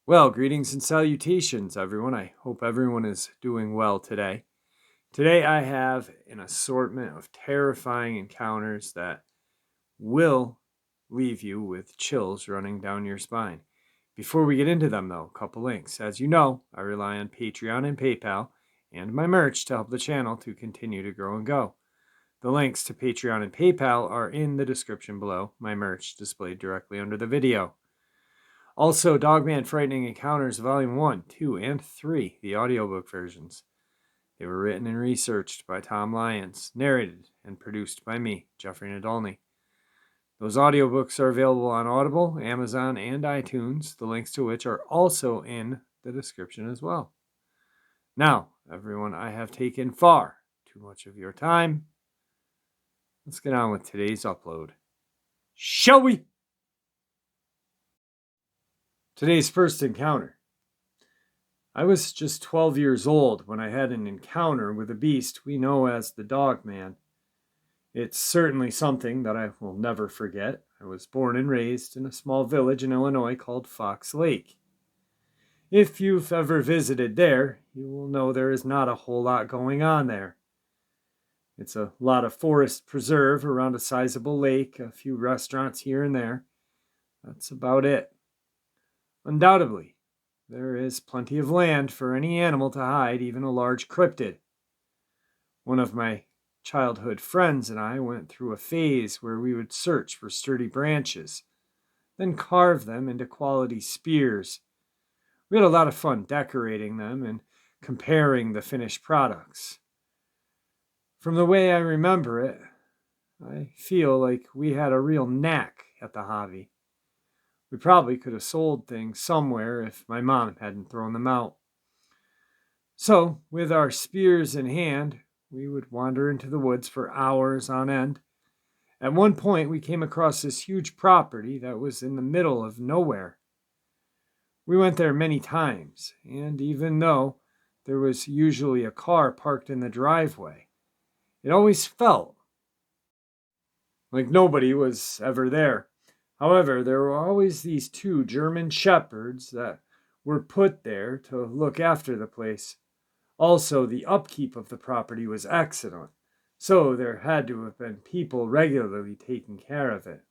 Well, greetings and salutations, everyone. I hope everyone is doing well today. Today, I have an assortment of terrifying encounters that will leave you with chills running down your spine. Before we get into them, though, a couple links. As you know, I rely on Patreon and PayPal and my merch to help the channel to continue to grow and go. The links to Patreon and PayPal are in the description below, my merch displayed directly under the video. Also, Dogman Frightening Encounters Volume 1, 2, and 3, the audiobook versions. They were written and researched by Tom Lyons, narrated and produced by me, Jeffrey Nadolny. Those audiobooks are available on Audible, Amazon, and iTunes, the links to which are also in the description as well. Now, everyone, I have taken far too much of your time. Let's get on with today's upload. Shall we? Today's first encounter. I was just 12 years old when I had an encounter with a beast we know as the Dogman. It's certainly something that I will never forget. I was born and raised in a small village in Illinois called Fox Lake. If you've ever visited there, you will know there is not a whole lot going on there. It's a lot of forest preserve around a sizable lake, a few restaurants here and there. That's about it. Undoubtedly, there is plenty of land for any animal to hide, even a large cryptid. One of my childhood friends and I went through a phase where we would search for sturdy branches, then carve them into quality spears. We had a lot of fun decorating them and comparing the finished products. From the way I remember it, I feel like we had a real knack at the hobby. We probably could have sold things somewhere if my mom hadn't thrown them out. So, with our spears in hand, we would wander into the woods for hours on end. At one point, we came across this huge property that was in the middle of nowhere. We went there many times, and even though there was usually a car parked in the driveway, it always felt like nobody was ever there. However, there were always these two German shepherds that were put there to look after the place. Also, the upkeep of the property was excellent, so there had to have been people regularly taking care of it.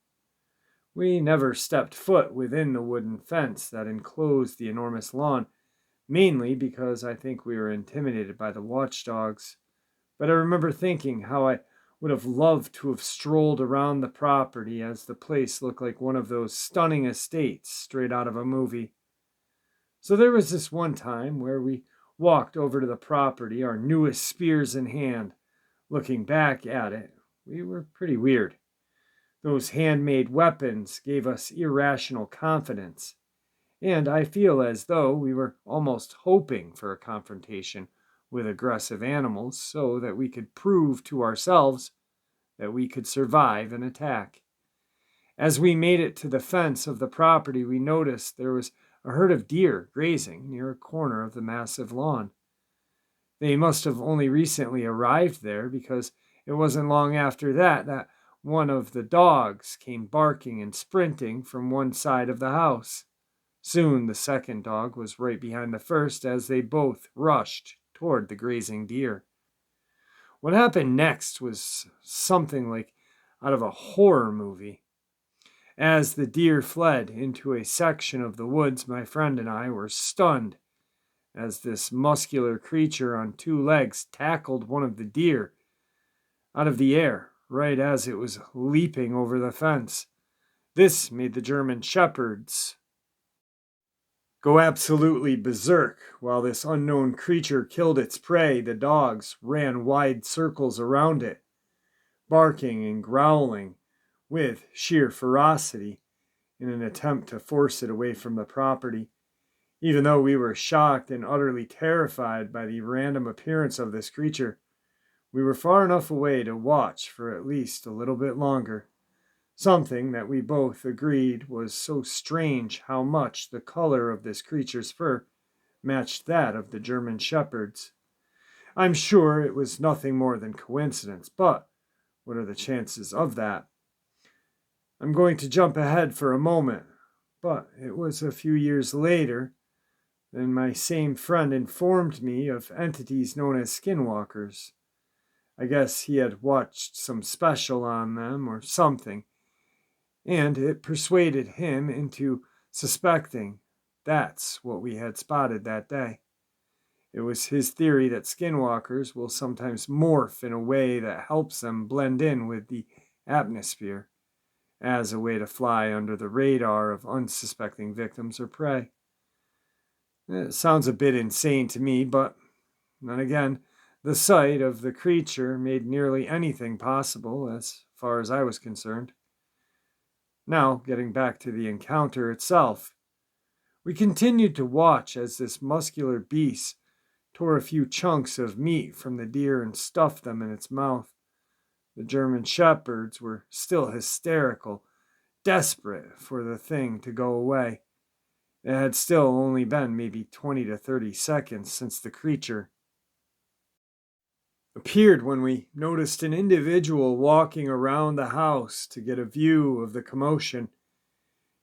We never stepped foot within the wooden fence that enclosed the enormous lawn, mainly because I think we were intimidated by the watchdogs. But I remember thinking how I would have loved to have strolled around the property, as the place looked like one of those stunning estates straight out of a movie. So there was this one time where we walked over to the property, our newest spears in hand. Looking back at it, we were pretty weird. Those handmade weapons gave us irrational confidence, and I feel as though we were almost hoping for a confrontation with aggressive animals so that we could prove to ourselves that we could survive an attack. As we made it to the fence of the property, we noticed there was a herd of deer grazing near a corner of the massive lawn. They must have only recently arrived there, because it wasn't long after that one of the dogs came barking and sprinting from one side of the house. Soon the second dog was right behind the first as they both rushed toward the grazing deer. What happened next was something like out of a horror movie. As the deer fled into a section of the woods, my friend and I were stunned as this muscular creature on two legs tackled one of the deer out of the air right as it was leaping over the fence. This made the German shepherds go absolutely berserk. While this unknown creature killed its prey, the dogs ran wide circles around it, barking and growling with sheer ferocity in an attempt to force it away from the property. Even though we were shocked and utterly terrified by the random appearance of this creature, we were far enough away to watch for at least a little bit longer. Something that we both agreed was so strange, how much the color of this creature's fur matched that of the German shepherd's. I'm sure it was nothing more than coincidence, but What are the chances of that? I'm going to jump ahead for a moment, but it was a few years later then my same friend informed me of entities known as skinwalkers. I guess he had watched some special on them or something, and it persuaded him into suspecting that's what we had spotted that day. It was his theory that skinwalkers will sometimes morph in a way that helps them blend in with the atmosphere as a way to fly under the radar of unsuspecting victims or prey. It sounds a bit insane to me, but then again, the sight of the creature made nearly anything possible as far as I was concerned. Now, getting back to the encounter itself, we continued to watch as this muscular beast tore a few chunks of meat from the deer and stuffed them in its mouth. The German shepherds were still hysterical, desperate for the thing to go away. It had still only been maybe 20 to 30 seconds since the creature appeared when we noticed an individual walking around the house to get a view of the commotion.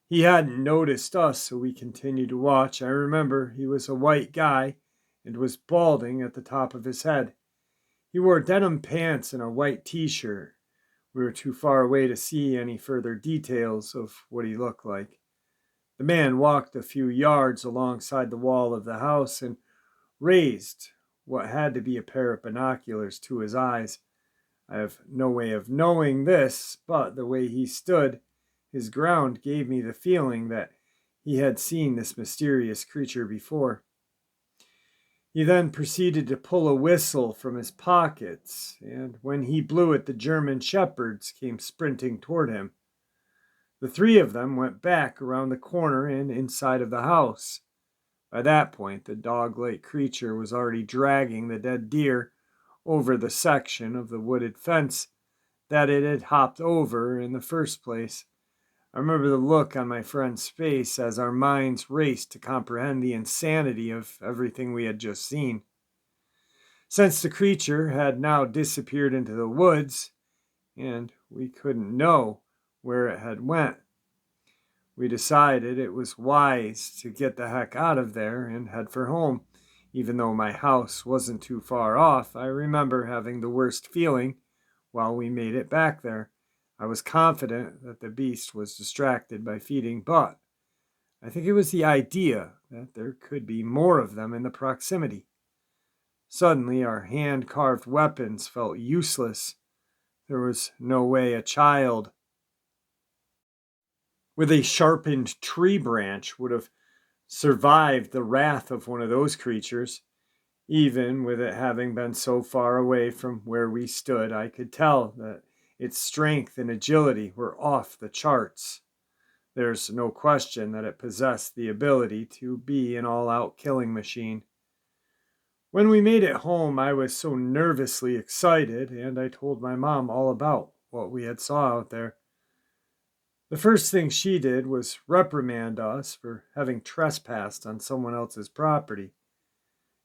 He hadn't noticed us, so we continued to watch. I remember he was a white guy and was balding at the top of his head. He wore denim pants and a white t-shirt. We were too far away to see any further details of what he looked like. The man walked a few yards alongside the wall of the house and raised what had to be a pair of binoculars to his eyes. I have no way of knowing this, but the way he stood his ground gave me the feeling that he had seen this mysterious creature before. He then proceeded to pull a whistle from his pockets, and when he blew it, the German shepherds came sprinting toward him. The three of them went back around the corner and inside of the house. By that point, the dog-like creature was already dragging the dead deer over the section of the wooded fence that it had hopped over in the first place. I remember the look on my friend's face as our minds raced to comprehend the insanity of everything we had just seen. Since the creature had now disappeared into the woods, and we couldn't know where it had went, we decided it was wise to get the heck out of there and head for home. Even though my house wasn't too far off, I remember having the worst feeling while we made it back there. I was confident that the beast was distracted by feeding, but I think it was the idea that there could be more of them in the proximity. Suddenly, our hand-carved weapons felt useless. There was no way a child with a sharpened tree branch would have survived the wrath of one of those creatures. Even with it having been so far away from where we stood, I could tell that its strength and agility were off the charts. There's no question that it possessed the ability to be an all-out killing machine. When we made it home, I was so nervously excited, and I told my mom all about what we had saw out there. The first thing she did was reprimand us for having trespassed on someone else's property.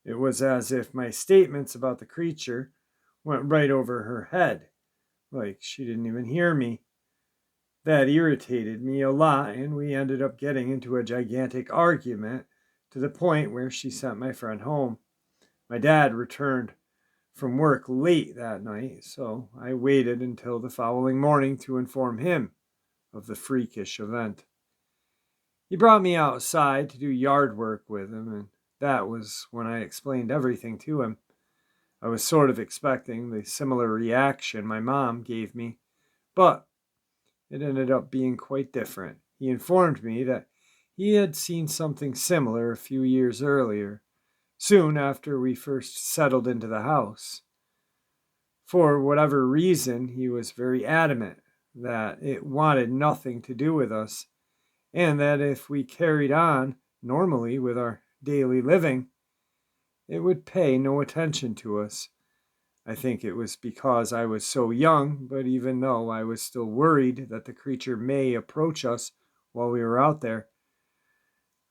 It was as if my statements about the creature went right over her head, like she didn't even hear me. That irritated me a lot, and we ended up getting into a gigantic argument to the point where she sent my friend home. My dad returned from work late that night, so I waited until the following morning to inform him of the freakish event. He brought me outside to do yard work with him, and that was when I explained everything to him. I was sort of expecting the similar reaction my mom gave me, but it ended up being quite different. He informed me that he had seen something similar a few years earlier, soon after we first settled into the house. For whatever reason, he was very adamant that it wanted nothing to do with us, and that if we carried on normally with our daily living, it would pay no attention to us. I think it was because I was so young, but even though I was still worried that the creature may approach us while we were out there,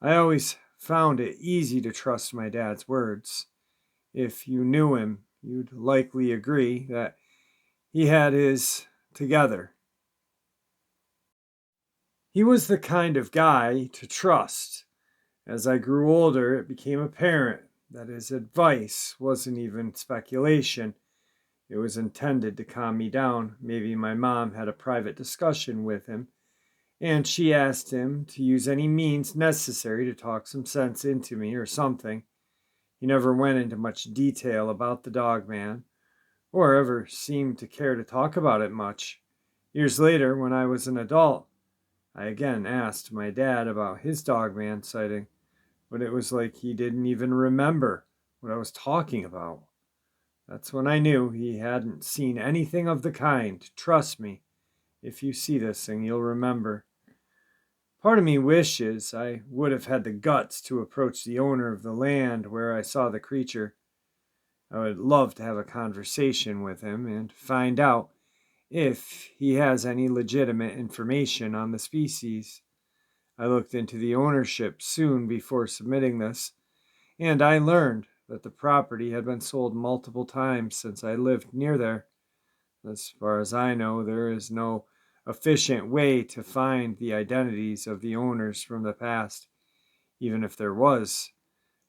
I always found it easy to trust my dad's words. If you knew him, you'd likely agree that he had his together. He was the kind of guy to trust. As I grew older, it became apparent that his advice wasn't even speculation. It was intended to calm me down. Maybe my mom had a private discussion with him, and she asked him to use any means necessary to talk some sense into me or something. He never went into much detail about the Dogman, or ever seemed to care to talk about it much. Years later, when I was an adult, I again asked my dad about his Dogman sighting, but it was like he didn't even remember what I was talking about. That's when I knew he hadn't seen anything of the kind. Trust me, if you see this thing, you'll remember. Part of me wishes I would have had the guts to approach the owner of the land where I saw the creature. I would love to have a conversation with him and find out if he has any legitimate information on the species. I looked into the ownership soon before submitting this, and I learned that the property had been sold multiple times since I lived near there. As far as I know, there is no efficient way to find the identities of the owners from the past. Even if there was,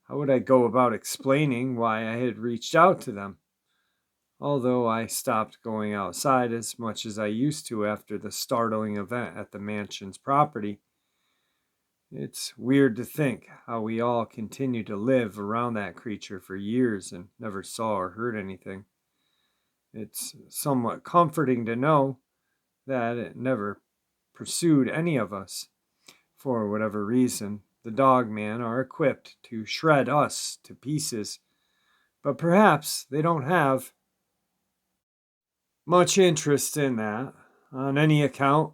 how would I go about explaining why I had reached out to them? Although I stopped going outside as much as I used to after the startling event at the mansion's property, it's weird to think how we all continued to live around that creature for years and never saw or heard anything. It's somewhat comforting to know that it never pursued any of us. For whatever reason, the Dogman are equipped to shred us to pieces, but perhaps they don't have much interest in that. On any account,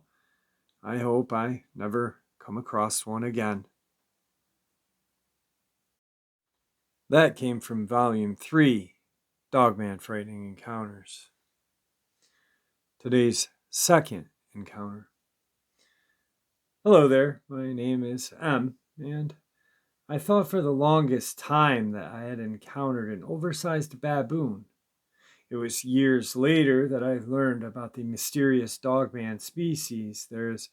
I hope I never come across one again. That came from Volume 3, Dogman Frightening Encounters. Today's second encounter. Hello there, my name is M, and I thought for the longest time that I had encountered an oversized baboon. It was years later that I learned about the mysterious Dogman species. There is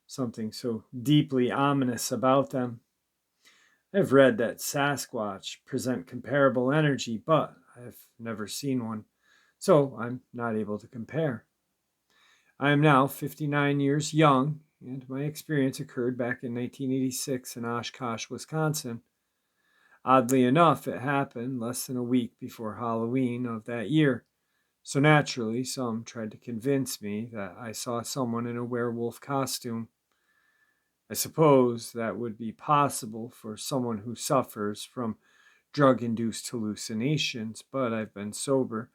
something so deeply ominous about them. I've read that Sasquatch present comparable energy, but I've never seen one, so I'm not able to compare. I am now 59 years young, and my experience occurred back in 1986 in Oshkosh, Wisconsin. Oddly enough, it happened less than a week before Halloween of that year, so naturally some tried to convince me that I saw someone in a werewolf costume. I suppose that would be possible for someone who suffers from drug-induced hallucinations, but I've been sober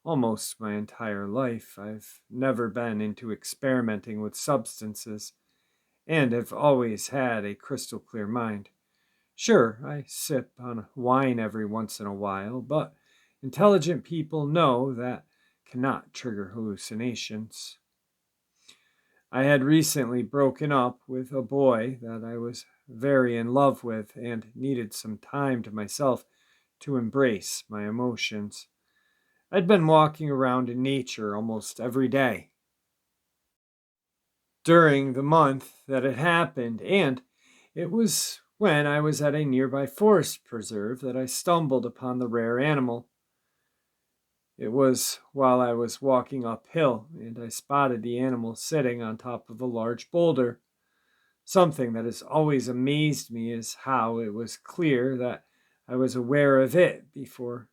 almost my entire life. I've never been into experimenting with substances and have always had a crystal clear mind. Sure, I sip on wine every once in a while, but intelligent people know that cannot trigger hallucinations. I had recently broken up with a boy that I was very in love with and needed some time to myself to embrace my emotions. I'd been walking around in nature almost every day during the month that it happened, and it was when I was at a nearby forest preserve that I stumbled upon the rare animal. It was while I was walking uphill, and I spotted the animal sitting on top of a large boulder. Something that has always amazed me is how it was clear that I was aware of it before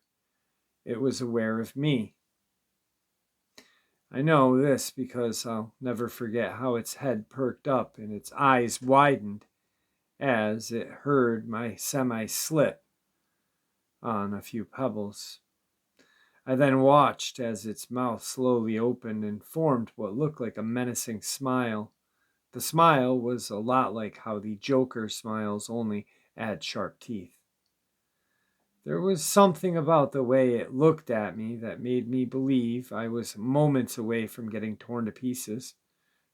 it was aware of me. I know this because I'll never forget how its head perked up and its eyes widened as it heard my semi-slip on a few pebbles. I then watched as its mouth slowly opened and formed what looked like a menacing smile. The smile was a lot like how the Joker smiles, only add sharp teeth. There was something about the way it looked at me that made me believe I was moments away from getting torn to pieces.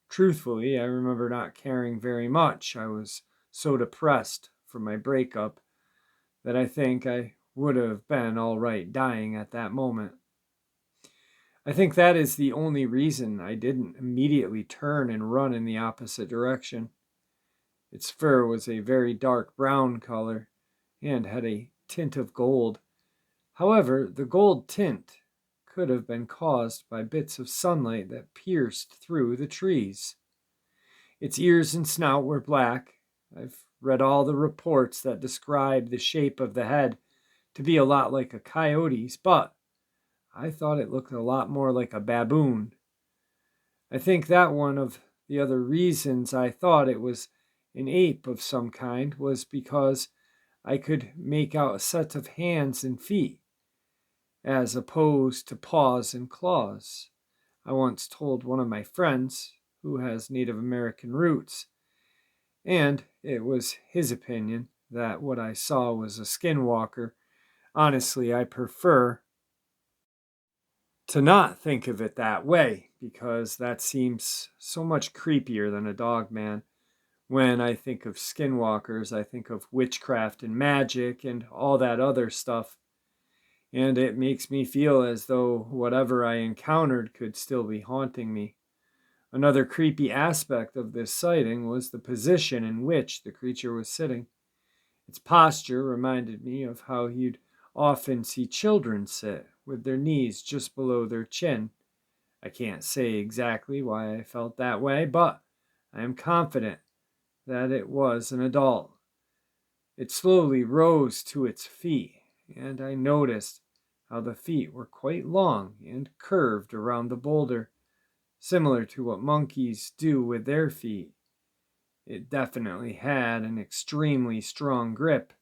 Truthfully, I remember not caring very much. I was so depressed from my breakup that I think I would have been all right dying at that moment. I think that is the only reason I didn't immediately turn and run in the opposite direction. Its fur was a very dark brown color and had a tint of gold. However, the gold tint could have been caused by bits of sunlight that pierced through the trees. Its ears and snout were black. I've read all the reports that describe the shape of the head to be a lot like a coyote's, but I thought it looked a lot more like a baboon. I think that one of the other reasons I thought it was an ape of some kind was because I could make out a set of hands and feet, as opposed to paws and claws. I once told one of my friends, who has Native American roots, and it was his opinion that what I saw was a skinwalker. Honestly, I prefer to not think of it that way because that seems so much creepier than a dogman. When I think of skinwalkers, I think of witchcraft and magic and all that other stuff. And it makes me feel as though whatever I encountered could still be haunting me. Another creepy aspect of this sighting was the position in which the creature was sitting. Its posture reminded me of how you'd often see children sit, with their knees just below their chin. I can't say exactly why I felt that way, but I am confident that it was an adult. It slowly rose to its feet, and I noticed how the feet were quite long and curved around the boulder, similar to what monkeys do with their feet. It definitely had an extremely strong grip.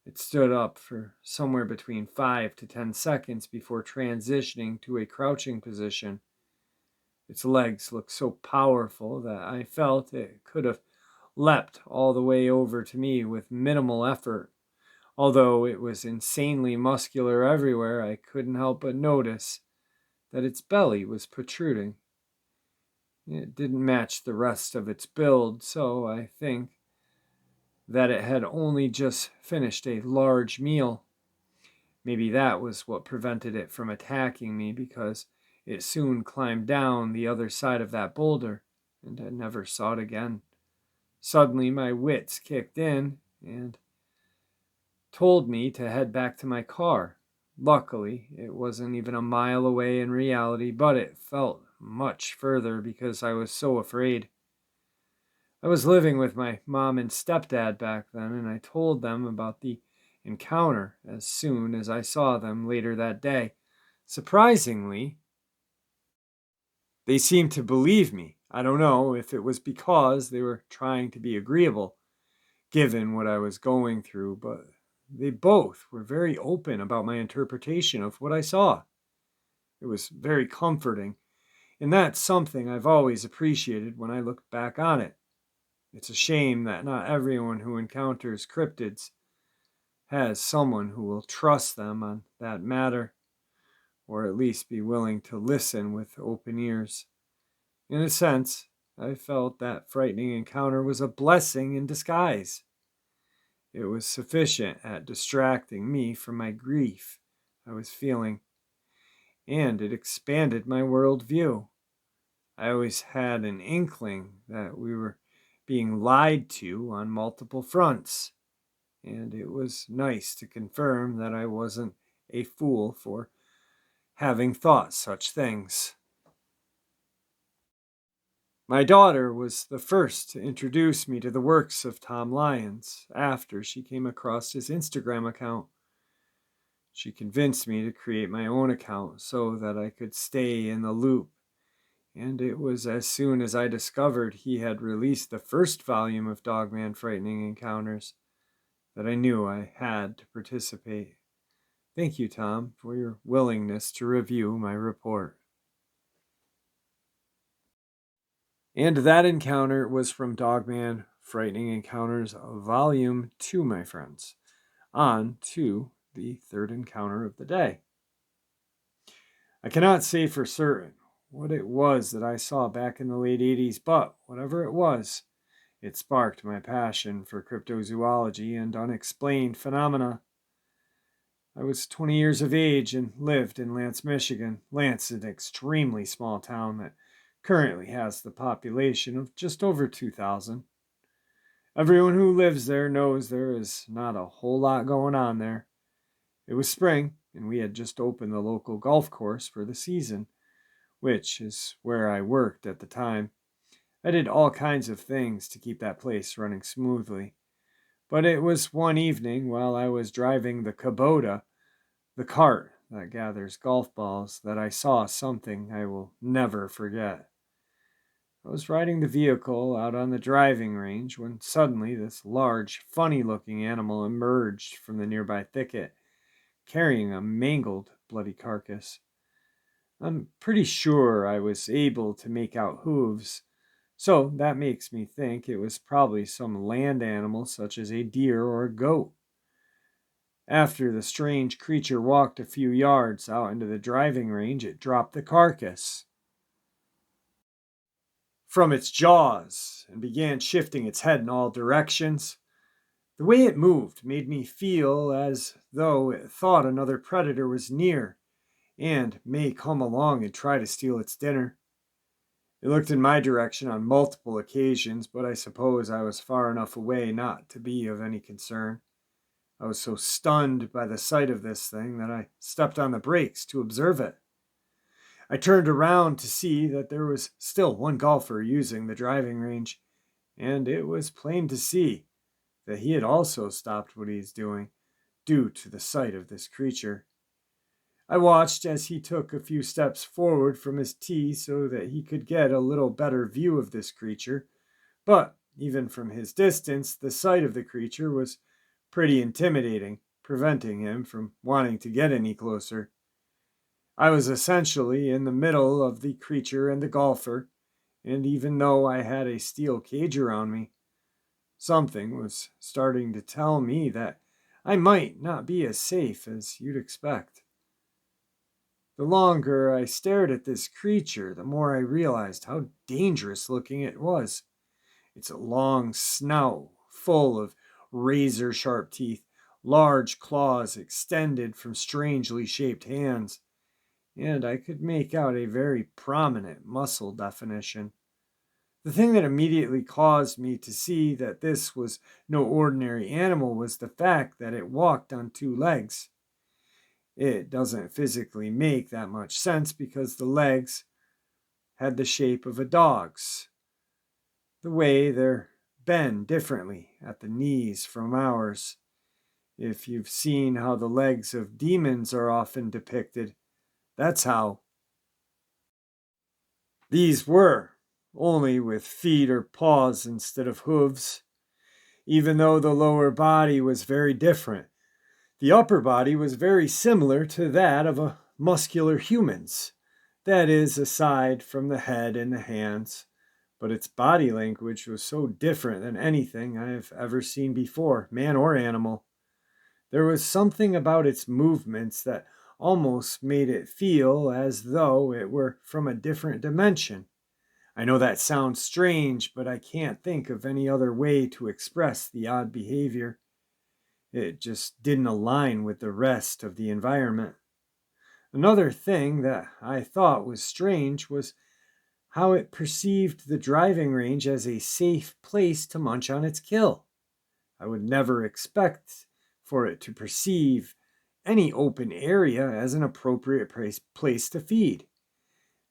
It stood up for somewhere between 5 to 10 seconds before transitioning to a crouching position. Its legs looked so powerful that I felt it could have leapt all the way over to me with minimal effort. Although it was insanely muscular everywhere, I couldn't help but notice that its belly was protruding. It didn't match the rest of its build, so I think that it had only just finished a large meal. Maybe that was what prevented it from attacking me, because it soon climbed down the other side of that boulder, and I never saw it again. Suddenly my wits kicked in and told me to head back to my car. Luckily, it wasn't even a mile away in reality, but it felt much further because I was so afraid. I was living with my mom and stepdad back then, and I told them about the encounter as soon as I saw them later that day. Surprisingly, they seemed to believe me. I don't know if it was because they were trying to be agreeable, given what I was going through, but they both were very open about my interpretation of what I saw. It was very comforting, and that's something I've always appreciated when I look back on it. It's a shame that not everyone who encounters cryptids has someone who will trust them on that matter, or at least be willing to listen with open ears. In a sense, I felt that frightening encounter was a blessing in disguise. It was sufficient at distracting me from my grief I was feeling, and it expanded my worldview. I always had an inkling that we were being lied to on multiple fronts, and it was nice to confirm that I wasn't a fool for having thought such things. My daughter was the first to introduce me to the works of Tom Lyons after she came across his Instagram account. She convinced me to create my own account so that I could stay in the loop, and it was as soon as I discovered he had released the first volume of Dogman Frightening Encounters that I knew I had to participate. Thank you, Tom, for your willingness to review my report. And that encounter was from Dogman Frightening Encounters, Volume 2, my friends. On to the third encounter of the day. I cannot say for certain what it was that I saw back in the late 80s, but whatever it was, it sparked my passion for cryptozoology and unexplained phenomena. I was 20 years of age and lived in Lance, Michigan. Lance is an extremely small town that currently has the population of just over 2,000. Everyone who lives there knows there is not a whole lot going on there. It was spring, and we had just opened the local golf course for the season, which is where I worked at the time. I did all kinds of things to keep that place running smoothly. But it was one evening while I was driving the Kubota, the cart that gathers golf balls, that I saw something I will never forget. I was riding the vehicle out on the driving range when suddenly this large, funny-looking animal emerged from the nearby thicket, carrying a mangled, bloody carcass. I'm pretty sure I was able to make out hooves, so that makes me think it was probably some land animal such as a deer or a goat. After the strange creature walked a few yards out into the driving range, it dropped the carcass from its jaws and began shifting its head in all directions. The way it moved made me feel as though it thought another predator was near and may come along and try to steal its dinner. It looked in my direction on multiple occasions, but I suppose I was far enough away not to be of any concern. I was so stunned by the sight of this thing that I stepped on the brakes to observe it. I turned around to see that there was still one golfer using the driving range, and it was plain to see that he had also stopped what he was doing due to the sight of this creature. I watched as he took a few steps forward from his tee so that he could get a little better view of this creature, but even from his distance, the sight of the creature was pretty intimidating, preventing him from wanting to get any closer. I was essentially in the middle of the creature and the golfer, and even though I had a steel cage around me, something was starting to tell me that I might not be as safe as you'd expect. The longer I stared at this creature, the more I realized how dangerous looking it was. Its long snout, full of razor sharp teeth, large claws extended from strangely shaped hands, and I could make out a very prominent muscle definition. The thing that immediately caused me to see that this was no ordinary animal was the fact that it walked on two legs. It doesn't physically make that much sense because the legs had the shape of a dog's. The way they're bend differently at the knees from ours. If you've seen how the legs of demons are often depicted, that's how these were, only with feet or paws instead of hooves. Even though the lower body was very different, the upper body was very similar to that of a muscular human's. That is, aside from the head and the hands. But its body language was so different than anything I have ever seen before, man or animal. There was something about its movements that almost made it feel as though it were from a different dimension. I know that sounds strange, but I can't think of any other way to express the odd behavior. It just didn't align with the rest of the environment. Another thing that I thought was strange was how it perceived the driving range as a safe place to munch on its kill. I would never expect for it to perceive any open area as an appropriate place to feed.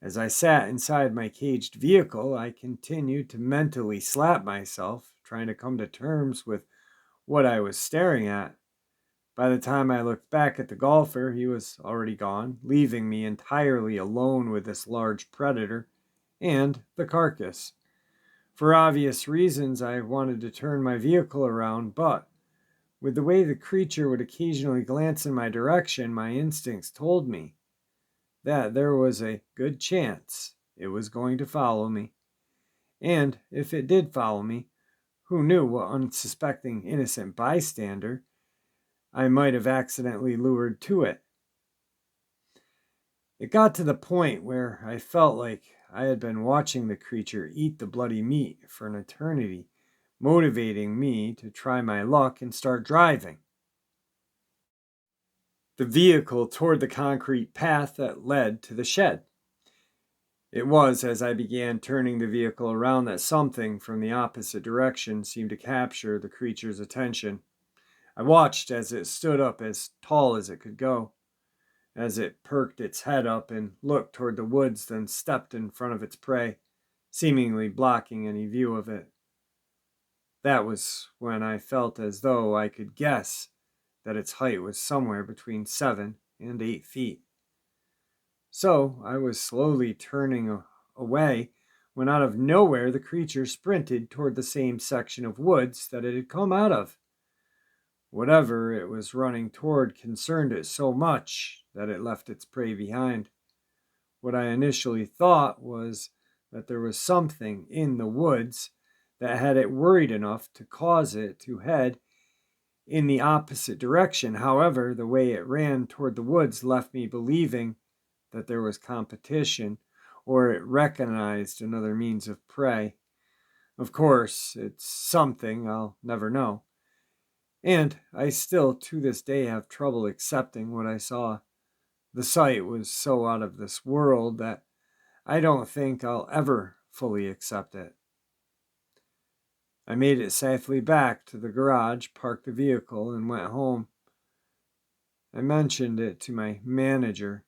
As I sat inside my caged vehicle, I continued to mentally slap myself, trying to come to terms with what I was staring at. By the time I looked back at the golfer, he was already gone, leaving me entirely alone with this large predator and the carcass. For obvious reasons, I wanted to turn my vehicle around, but with the way the creature would occasionally glance in my direction, my instincts told me that there was a good chance it was going to follow me. And if it did follow me, who knew what unsuspecting innocent bystander I might have accidentally lured to it. It got to the point where I felt like I had been watching the creature eat the bloody meat for an eternity, motivating me to try my luck and start driving. the vehicle toward the concrete path that led to the shed. It was as I began turning the vehicle around that something from the opposite direction seemed to capture the creature's attention. I watched as it stood up as tall as it could go, as it perked its head up and looked toward the woods, then stepped in front of its prey, seemingly blocking any view of it. That was when I felt as though I could guess that its height was somewhere between 7 and 8 feet. So I was slowly turning away when out of nowhere the creature sprinted toward the same section of woods that it had come out of. Whatever it was running toward concerned it so much that it left its prey behind. What I initially thought was that there was something in the woods that had it worried enough to cause it to head in the opposite direction. However, the way it ran toward the woods left me believing that there was competition, or it recognized another means of prey. Of course, it's something I'll never know. And I still, to this day, have trouble accepting what I saw. The sight was so out of this world that I don't think I'll ever fully accept it. I made it safely back to the garage, parked the vehicle, and went home. I mentioned it to my manager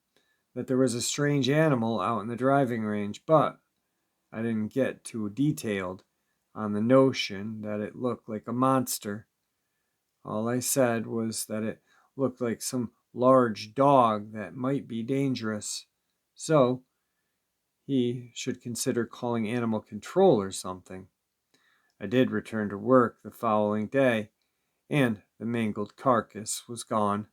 that there was a strange animal out in the driving range, but I didn't get too detailed on the notion that it looked like a monster. All I said was that it looked like some large dog that might be dangerous. So he should consider calling animal control or something. I did return to work the following day, and the mangled carcass was gone.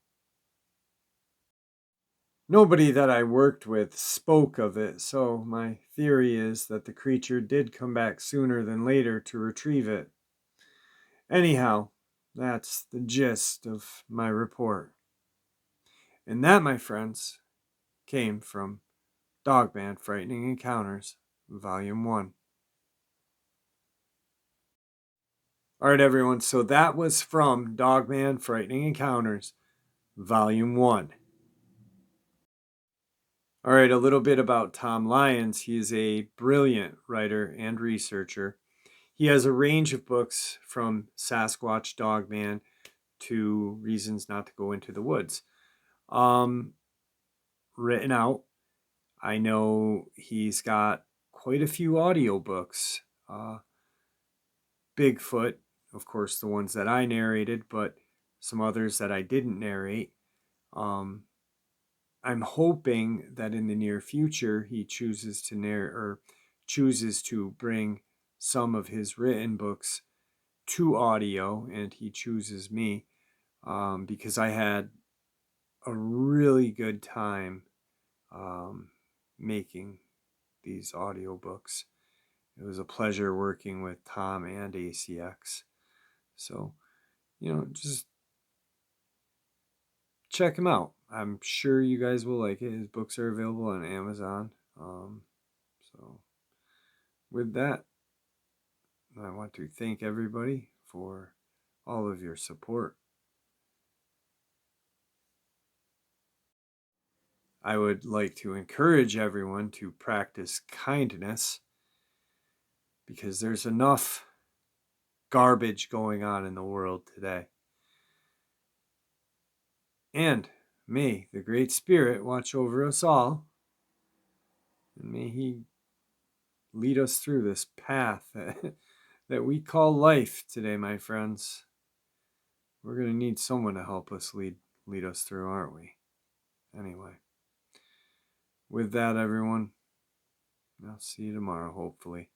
Nobody that I worked with spoke of it, so my theory is that the creature did come back sooner than later to retrieve it. Anyhow, that's the gist of my report. And that, my friends, came from Dogman Frightening Encounters, Volume 1. Alright, everyone, so that was from Dogman Frightening Encounters, Volume 1. Alright, a little bit about Tom Lyons. He is a brilliant writer and researcher. He has a range of books from Sasquatch Dogman to Reasons Not to Go into the Woods. Written out. I know he's got quite a few audiobooks. Bigfoot, of course, the ones that I narrated, but some others that I didn't narrate. I'm hoping that in the near future he chooses to bring some of his written books to audio, and he chooses me because I had a really good time making these audiobooks. It was a pleasure working with Tom and ACX. So, just check him out. I'm sure you guys will like it. His books are available on Amazon. So, with that, I want to thank everybody for all of your support. I would like to encourage everyone to practice kindness because there's enough garbage going on in the world today. And may the Great Spirit watch over us all, and may He lead us through this path that we call life today, my friends. We're going to need someone to help us lead us through, aren't we? Anyway, with that, everyone, I'll see you tomorrow, hopefully.